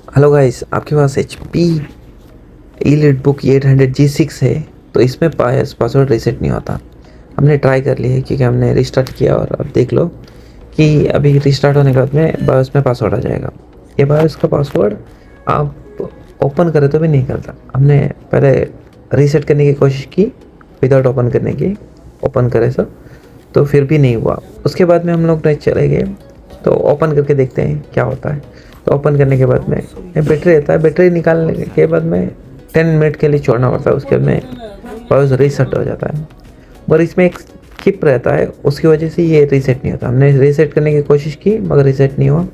Hello guys, आपके पास HP EliteBook 800G6 है तो इसमें पासवर्ड रीसेट नहीं होता। हमने ट्राई कर लिया है क्योंकि हमने रिस्टार्ट किया और अब देख लो कि अभी रिस्टार्ट होने के बाद में बायोस में पासवर्ड आ जाएगा। ये बायोस का पासवर्ड आप ओपन करें तो भी नहीं करता। हमने पहले रीसेट करने की कोशिश की विदाउट ओपन करने की, ओपन करे सब तो फिर भी नहीं हुआ। उसके बाद में हम लोग ने चले गए तो ओपन करके देखते हैं क्या होता है। तो ओपन करने के बाद में बैटरी रहता है, बैटरी निकालने के बाद में 10 मिनट के लिए छोड़ना पड़ता है। उसके बाद में बायोस रीसेट हो जाता है। और इसमें एक चिप रहता है, उसकी वजह से ये रीसेट नहीं होता। हमने रीसेट करने की कोशिश की मगर रीसेट नहीं हुआ।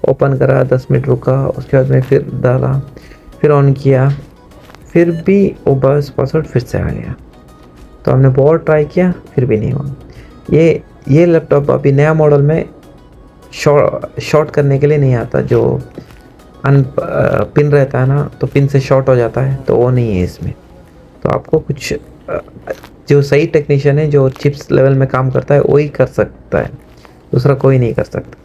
ओपन करा, 10 मिनट रुका, उसके बाद में फिर डाला, फिर ऑन किया, फिर भी वो बायोस पासवर्ड फिर से आ गया। तो हमने बहुत ट्राई किया फिर भी नहीं हुआ। ये लैपटॉप अभी नया मॉडल में शॉर्ट करने के लिए नहीं आता। जो पिन रहता है ना, तो पिन से शॉर्ट हो जाता है, तो वो नहीं है इसमें। तो आपको कुछ जो सही टेक्नीशियन है, जो चिप्स लेवल में काम करता है, वही कर सकता है, दूसरा कोई नहीं कर सकता।